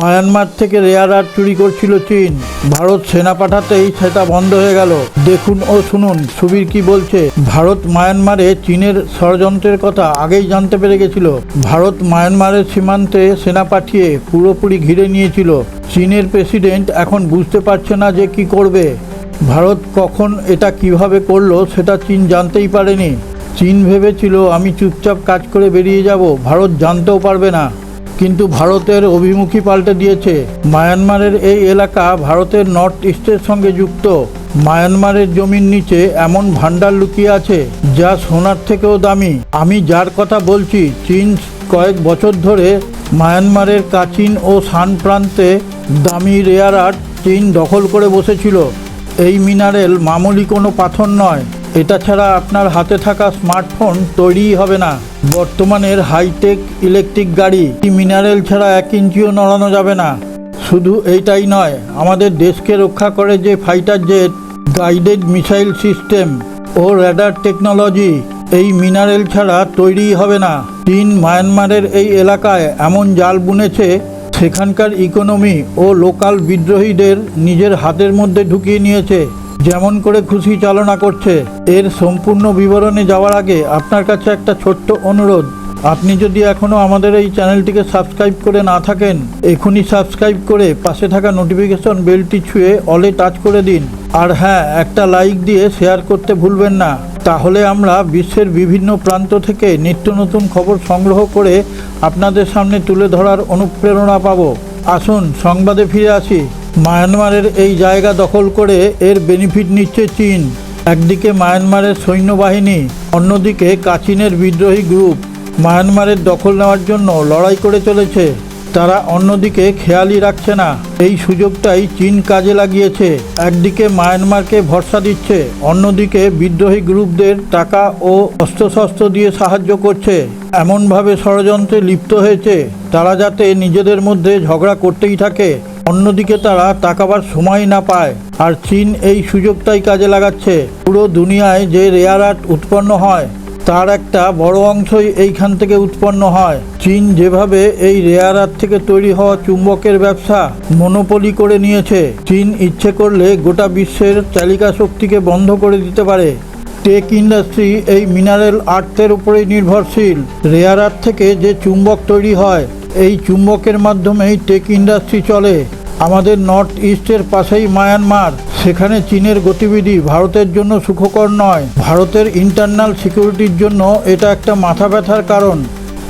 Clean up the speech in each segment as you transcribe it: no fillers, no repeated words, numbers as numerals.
Myanmar থেকে rare earth চুরি করছিল চীন। ভারত সেনা পাঠাতেই সেটা বন্ধ হয়ে গেল। দেখুন ও শুনুন সুবীর কি বলছে। ভারত মায়ানমারে চীনের ষড়যন্ত্রের কথা আগেই জানতে পেরে গেছিল। ভারত মায়ানমারের সীমান্তে সেনা পাঠিয়ে পুরোপুরি ঘিরে নিয়েছিল। চীনের প্রেসিডেন্ট এখন বুঝতে পারছে না যে কি করবে। ভারত কখন এটা কিভাবে করলো সেটা চীন জানতেই পারেনি। চীন ভেবেছিল আমি চুপচাপ কাজ করে বেরিয়ে যাব, ভারত জানতেও পারবে না। কিন্তু ভারতের অভিমুখী পাল্টে দিয়েছে। মায়ানমারের এই এলাকা ভারতের নর্থ ইস্টের সঙ্গে যুক্ত। মায়ানমারের জমির নিচে এমন ভান্ডার লুকিয়ে আছে যা সোনার থেকেও দামি। আমি যার কথা বলছি, চীন কয়েক বছর ধরে মায়ানমারের কাচিন ও শান প্রান্তে দামি রেয়ার আর্থ চীন দখল করে বসেছিল। এই মিনারেল মামুলি কোনো পাথর নয়। এটা ছাড়া আপনার হাতে থাকা স্মার্টফোন তৈরিই হবে না। বর্তমানের হাইটেক ইলেকট্রিক গাড়ি এই মিনারেল ছাড়া 1 ইঞ্চিও নড়ানো যাবে না। শুধু এইটাই নয়, আমাদের দেশকে রক্ষা করে যে fighter jet, guided missile system ও র্যাডার টেকনোলজি এই মিনারেল ছাড়া তৈরিই হবে না। চীন মায়ানমারের এই এলাকায় এমন জাল বুনেছে, সেখানকার ইকোনমি ও লোকাল বিদ্রোহীদের নিজের হাতের মধ্যে ঢুকিয়ে নিয়েছে। যেমন করে খুশি চালনা করছে। এর সম্পূর্ণ বিবরণে যাওয়ার আগে আপনার কাছে একটা ছোট্ট অনুরোধ। আপনি যদি এখনও আমাদের এই চ্যানেলটিকে সাবস্ক্রাইব করে না থাকেন, এখনই সাবস্ক্রাইব করে পাশে থাকা নোটিফিকেশন বেলটি ছুঁয়ে অলে টাচ করে দিন। আর হ্যাঁ, একটা লাইক দিয়ে শেয়ার করতে ভুলবেন না। তাহলে আমরা বিশ্বের বিভিন্ন প্রান্ত থেকে নিত্য নতুন খবর সংগ্রহ করে আপনাদের সামনে তুলে ধরার অনুপ্রেরণা পাব। আসুন সংবাদে ফিরে আসি। মায়ানমারের এই জায়গা দখল করে এর বেনিফিট নিচ্ছে চীন। একদিকে মায়ানমারের সৈন্যবাহিনী, অন্যদিকে কাচিনের বিদ্রোহী গ্রুপ মায়ানমারের দখল নেওয়ার জন্য লড়াই করে চলেছে। তারা অন্যদিকে খেয়ালই রাখছে না। এই সুযোগটাই চীন কাজে লাগিয়েছে। একদিকে মায়ানমারকে ভরসা দিচ্ছে, অন্যদিকে বিদ্রোহী গ্রুপদের টাকা ও অস্ত্রশস্ত্র দিয়ে সাহায্য করছে। এমনভাবে ষড়যন্ত্রে লিপ্ত হয়েছে তারা যাতে নিজেদের মধ্যে ঝগড়া করতেই থাকে। অন্যদিকে তারা তাকাবার সময় না পায়। আর চীন এই সুযোগটাই কাজে লাগাচ্ছে। পুরো দুনিয়ায় যে রেয়ার আর্থ উৎপন্ন হয় তার একটা বড় অংশই এইখান থেকে উৎপন্ন হয়। চীন যেভাবে এই রেয়ার আর্থ থেকে তৈরি হওয়া চুম্বকের ব্যবসা মনোপলি করে নিয়েছে, চীন ইচ্ছে করলে গোটা বিশ্বের চালিকা শক্তিকে বন্ধ করে দিতে পারে। টেক ইন্ডাস্ট্রি এই মিনারেল আর্থের উপরেই নির্ভরশীল। রেয়ার আর্থ থেকে যে চুম্বক তৈরি হয়, এই চুম্বকের মাধ্যমেই টেক ইন্ডাস্ট্রি চলে। আমাদের নর্থ ইস্টের পাশেই মায়ানমার। সেখানে চীনের গতিবিধি ভারতের জন্য সুখকর নয়। ভারতের ইন্টারনাল সিকিউরিটির জন্য এটা একটা মাথা ব্যথার কারণ।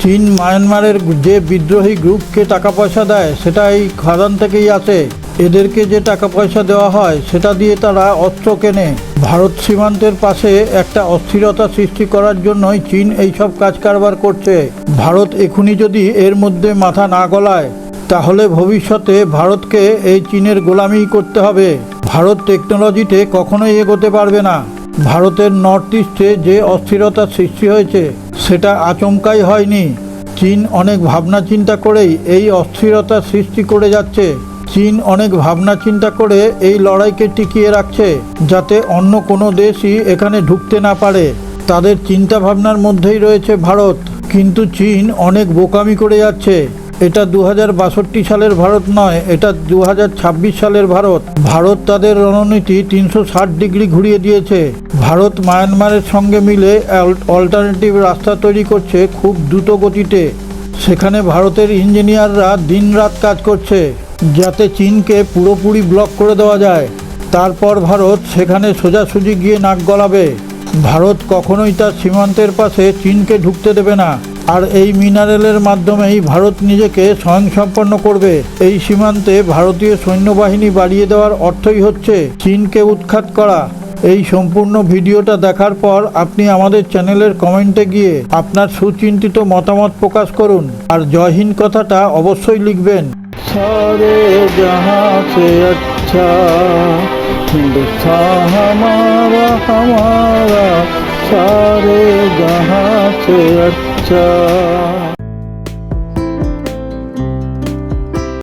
চীন মায়ানমারের যে বিদ্রোহী গ্রুপকে টাকা পয়সা দেয় সেটা এই খাদান থেকেই আসে। এদেরকে যে টাকা পয়সা দেওয়া হয় সেটা দিয়ে তারা অস্ত্র কেনে। ভারত সীমান্তের পাশে একটা অস্থিরতা সৃষ্টি করার জন্যই চীন এইসব কাজ কারবার করছে। ভারত এখনই যদি এর মধ্যে মাথা না গলায়, তাহলে ভবিষ্যতে ভারতকে এই চীনের গোলামি করতে হবে। ভারত টেকনোলজিতে কখনোই এগোতে পারবে না। ভারতের নর্থ ইস্টে যে অস্থিরতার সৃষ্টি হয়েছে সেটা আচমকাই হয়নি। চীন অনেক ভাবনা চিন্তা করেই এই অস্থিরতার সৃষ্টি করে যাচ্ছে। চীন অনেক ভাবনা চিন্তা করে এই লড়াইকে টিকিয়ে রাখছে যাতে অন্য কোনো দেশই এখানে ঢুকতে না পারে। তাদের চিন্তা ভাবনার মধ্যেই রয়েছে ভারত। কিন্তু চীন অনেক বোকামি করে যাচ্ছে। এটা 2062 সালের ভারত নয়, এটা 2026 সালের ভারত। ভারত তাদের রণনীতি 360 ডিগ্রি ঘুরিয়ে দিয়েছে। ভারত মায়ানমারের সঙ্গে মিলে অল্টারনেটিভ রাস্তা তৈরি করছে খুব দ্রুত গতিতে। সেখানে ভারতের ইঞ্জিনিয়াররা দিনরাত কাজ করছে যাতে চীনকে পুরোপুরি ব্লক করে দেওয়া যায়। তারপর ভারত সেখানে সোজাসুজি গিয়ে নাক গলাবে। ভারত কখনোই তার সীমান্তের পাশে চীনকে ঢুকতে দেবে না। আর এই মিনারেলের মাধ্যমেই ভারত নিজেকে স্বয়ংসম্পন্ন করবে। এই সীমান্তে ভারতীয় সৈন্যবাহিনী বাড়িয়ে দেওয়ার অর্থই হচ্ছে চীনকে উৎখাত করা। এই সম্পূর্ণ ভিডিওটা দেখার পর আপনি আমাদের চ্যানেলের কমেন্টে গিয়ে আপনার সুচিন্তিত মতামত প্রকাশ করুন। আর জয় হিন্দ কথাটা অবশ্যই লিখবেন। সারে জাহাঁ সে আচ্ছা হিন্দুস্তান হামারা হামারা, सारे जहां से अच्छा।